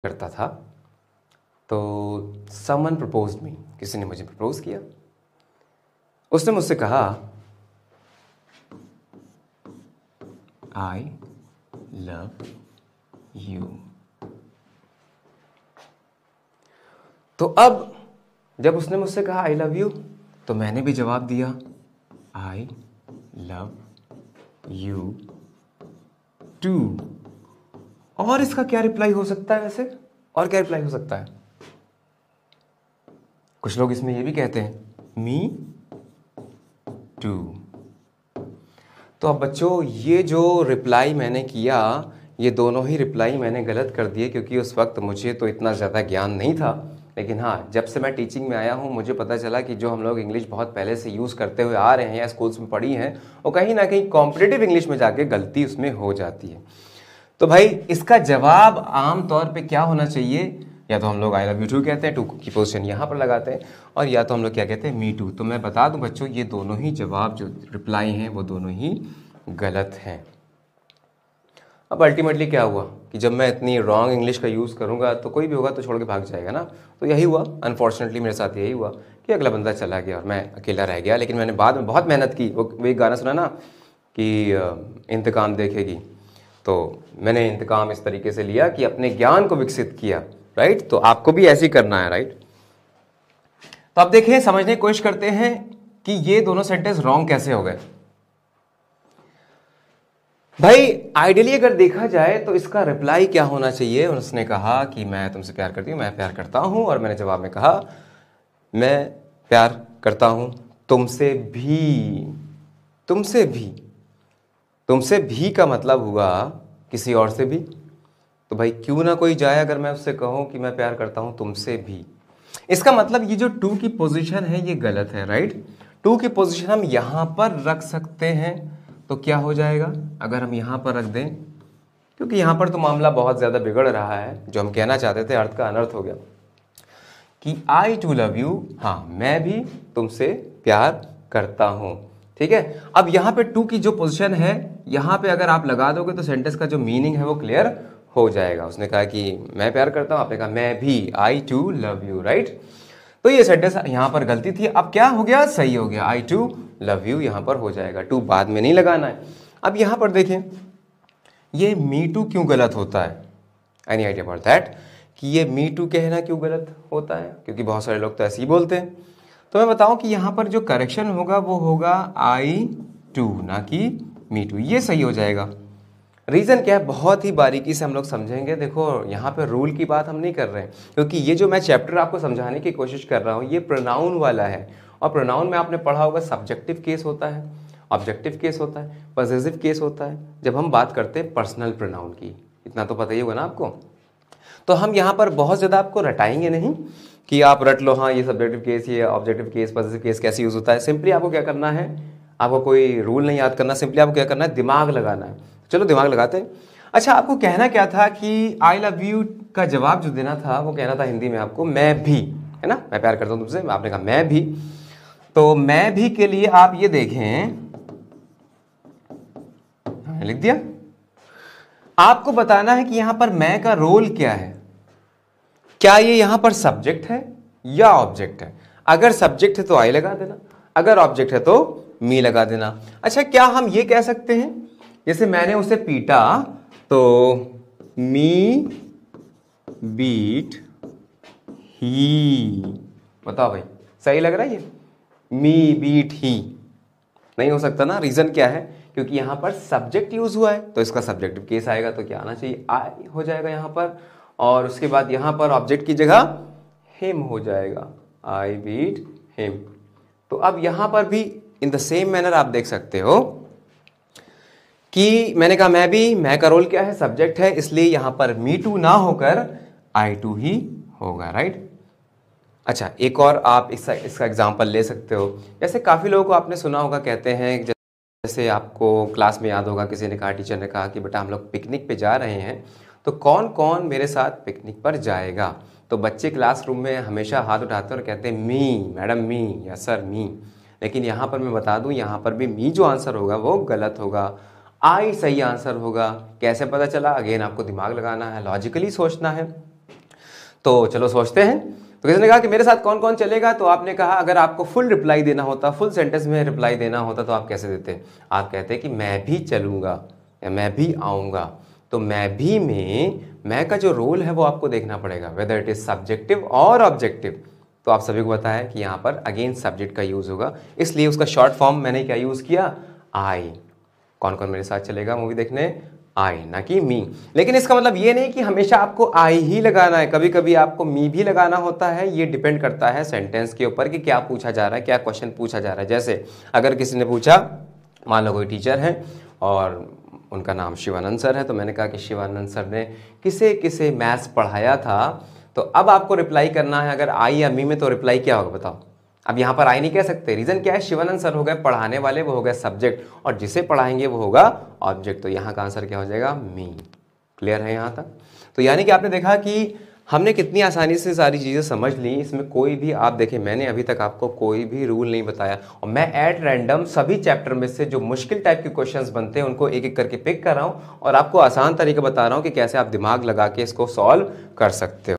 करता था तो समवन प्रपोज्ड मी, किसी ने मुझे प्रपोज किया। उसने मुझसे कहा आई लव यू। तो अब जब उसने मुझसे कहा आई लव यू तो मैंने भी जवाब दिया आई लव यू टू। और इसका क्या रिप्लाई हो सकता है वैसे? और क्या रिप्लाई हो सकता है? कुछ लोग इसमें ये भी कहते हैं मी टू। तो अब बच्चों ये जो रिप्लाई मैंने किया, ये दोनों ही रिप्लाई मैंने गलत कर दिए, क्योंकि उस वक्त मुझे तो इतना ज़्यादा ज्ञान नहीं था। लेकिन हाँ, जब से मैं टीचिंग में आया हूँ मुझे पता चला कि जो हम लोग इंग्लिश बहुत पहले से यूज़ करते हुए आ रहे हैं या स्कूल्स में पढ़ी हैं, वो कहीं ना कहीं कॉम्पिटिटिव इंग्लिश में जाके गलती उसमें हो जाती है। तो भाई इसका जवाब आम तौर पे क्या होना चाहिए? या तो हम लोग आई लव यू टू कहते हैं, टू की पोजीशन यहाँ पर लगाते हैं, और या तो हम लोग क्या कहते हैं मी टू। तो मैं बता दूं बच्चों, ये दोनों ही जवाब जो रिप्लाई हैं वो दोनों ही गलत हैं। अब अल्टीमेटली क्या हुआ कि जब मैं इतनी रॉन्ग इंग्लिश का यूज़ करूँगा तो कोई भी होगा तो छोड़ के भाग जाएगा ना। तो यही हुआ, अनफॉर्चुनेटली मेरे साथ यही हुआ कि अगला बंदा चला गया और मैं अकेला रह गया। लेकिन मैंने बाद में बहुत मेहनत की। वो एक गाना सुना ना कि इंतकाम देखेगी, तो मैंने इंतकाम इस तरीके से लिया कि अपने ज्ञान को विकसित किया। राइट, तो आपको भी ऐसे ही करना है। राइट, तो अब देखिए, समझने की कोशिश करते हैं कि ये दोनों सेंटेंस रॉन्ग कैसे हो गए। भाई आइडियली अगर देखा जाए तो इसका रिप्लाई क्या होना चाहिए? उसने कहा कि मैं तुमसे प्यार करती हूँ, मैं प्यार करता हूँ, और मैंने जवाब में कहा मैं प्यार करता हूँ तुमसे भी। तुमसे भी, तुमसे भी का मतलब हुआ किसी और से भी। तो भाई क्यों ना कोई जाए अगर मैं उससे कहूँ कि मैं प्यार करता हूँ तुमसे भी। इसका मतलब ये जो टू की पोजीशन है ये गलत है। राइट, टू की पोजीशन हम यहाँ पर रख सकते हैं, तो क्या हो जाएगा अगर हम यहाँ पर रख दें? क्योंकि यहाँ पर तो मामला बहुत ज़्यादा बिगड़ रहा है। जो हम कहना चाहते थे अर्थ का अनर्थ हो गया कि आई टू लव यू, हाँ मैं भी तुमसे प्यार करता हूँ। ठीक है, अब यहाँ पे टू की जो पोजीशन है यहाँ पे अगर आप लगा दोगे तो सेंटेंस का जो मीनिंग है वो क्लियर हो जाएगा। उसने कहा कि मैं प्यार करता हूँ, आपने कहा मैं भी, आई टू लव यू। राइट, तो ये सेंटेंस यहाँ पर गलती थी। अब क्या हो गया? सही हो गया, आई टू लव यू यहाँ पर हो जाएगा, टू बाद में नहीं लगाना है। अब यहाँ पर देखें ये मी टू क्यों गलत होता है? एनी आइडिया अबाउट दैट कि ये मी टू कहना क्यों गलत होता है? क्योंकि बहुत सारे लोग तो ऐसे ही बोलते हैं। तो मैं बताऊं कि यहाँ पर जो करेक्शन होगा वो होगा आई टू, ना कि मी टू। ये सही हो जाएगा। रीज़न क्या है? बहुत ही बारीकी से हम लोग समझेंगे। देखो यहाँ पे रूल की बात हम नहीं कर रहे हैं, क्योंकि ये जो मैं चैप्टर आपको समझाने की कोशिश कर रहा हूँ ये प्रोनाउन वाला है। और प्रोनाउन में आपने पढ़ा होगा सब्जेक्टिव केस होता है, ऑब्जेक्टिव केस होता है, पॉसेसिव केस होता है, जब हम बात करते हैं पर्सनल प्रोनाउन की। इतना तो पता ही होगा ना आपको। तो हम यहाँ पर बहुत ज़्यादा आपको रटाएंगे नहीं कि आप रट लो हाँ ये सब्जेक्टिव केस, ये ऑब्जेक्टिव केस, पॉसेसिव केस कैसे यूज़ होता है। सिंपली आपको क्या करना है, आपको कोई रूल नहीं याद करना, सिंपली आपको क्या करना है, दिमाग लगाना है। चलो दिमाग लगाते हैं। अच्छा, आपको कहना क्या था कि आई लव यू का जवाब जो देना था वो कहना था हिंदी में आपको मैं भी, है ना, मैं प्यार करता हूँ तुमसे, आपने कहा मैं भी। तो मैं भी के लिए आप ये देखें, लिख दिया। आपको बताना है कि यहां पर मैं का रोल क्या है। क्या ये यहां पर सब्जेक्ट है या ऑब्जेक्ट है? अगर सब्जेक्ट है तो आई लगा देना, अगर ऑब्जेक्ट है तो मी लगा देना। अच्छा, क्या हम ये कह सकते हैं जैसे मैंने उसे पीटा तो मी बीट ही। बताओ भाई सही लग रहा है ये? मी बीट ही नहीं हो सकता ना। रीजन क्या है? क्योंकि यहां पर सब्जेक्ट यूज हुआ है तो इसका सब्जेक्टिव केस आएगा, तो क्या आना चाहिए, आई हो जाएगा यहां पर। और उसके बाद यहां पर ऑब्जेक्ट की जगह हिम हो जाएगा, आई बीट हिम। तो अब यहां पर भी इन द सेम मैनर आप देख सकते हो कि मैंने कहा मैं भी, मैं का रोल क्या है, सब्जेक्ट है, इसलिए यहां पर मी टू ना होकर आई टू ही होगा। राइट, अच्छा एक और आप इसका एग्जाम्पल ले सकते हो। जैसे काफ़ी लोगों को आपने सुना होगा, कहते हैं जैसे आपको क्लास में याद होगा किसी ने कहा, टीचर ने कहा कि बेटा हम लोग पिकनिक पे जा रहे हैं, तो कौन कौन मेरे साथ पिकनिक पर जाएगा? तो बच्चे क्लासरूम में हमेशा हाथ उठाते हैं और कहते हैं मी, मैडम मी, या सर मी। लेकिन यहाँ पर मैं बता दूँ, यहाँ पर भी मी जो आंसर होगा वो गलत होगा, आई सही आंसर होगा। कैसे पता चला? अगेन आपको दिमाग लगाना है, लॉजिकली सोचना है। तो चलो सोचते हैं। तो किसी ने कहा कि मेरे साथ कौन कौन चलेगा, तो आपने कहा अगर आपको फुल रिप्लाई देना होता, फुल सेंटेंस में रिप्लाई देना होता तो आप कैसे देते? आप कहते कि मैं भी चलूँगा या मैं भी आऊँगा। तो मैं भी में मैं का जो रोल है वो आपको देखना पड़ेगा, वेदर इट इज सब्जेक्टिव और ऑब्जेक्टिव। तो आप सभी को पता है कि यहाँ पर अगेन सब्जेक्ट का यूज़ होगा, इसलिए उसका शॉर्ट फॉर्म मैंने क्या यूज़ किया? आई। कौन कौन मेरे साथ चलेगा मूवी देखने? आई, ना कि मी। लेकिन इसका मतलब ये नहीं कि हमेशा आपको आई ही लगाना है, कभी कभी आपको मी भी लगाना होता है। ये डिपेंड करता है सेंटेंस के ऊपर कि क्या पूछा जा रहा है, क्या क्वेश्चन पूछा जा रहा है। जैसे अगर किसी ने पूछा, मान लो कोई टीचर है और उनका नाम शिवानंद सर है, तो मैंने कहा कि शिवानंद सर ने किसे किसे मैथ्स पढ़ाया था। तो अब आपको रिप्लाई करना है, अगर आई या मी में, तो रिप्लाई क्या होगा बताओ? अब यहाँ पर आई नहीं कह सकते, रीजन क्या है? शिवानंद सर हो गए पढ़ाने वाले, वो हो गए सब्जेक्ट, और जिसे पढ़ाएंगे वो होगा ऑब्जेक्ट। तो यहाँ का आंसर क्या हो जाएगा? मी। क्लियर है यहाँ तक? तो यानी कि आपने देखा कि हमने कितनी आसानी से सारी चीज़ें समझ ली। इसमें कोई भी, आप देखें, मैंने अभी तक आपको कोई भी रूल नहीं बताया, और मैं एट रैंडम सभी चैप्टर में से जो मुश्किल टाइप के क्वेश्चंस बनते हैं उनको एक एक करके पिक कर रहा हूँ और आपको आसान तरीका बता रहा हूँ कि कैसे आप दिमाग लगा के इसको सॉल्व कर सकते हो।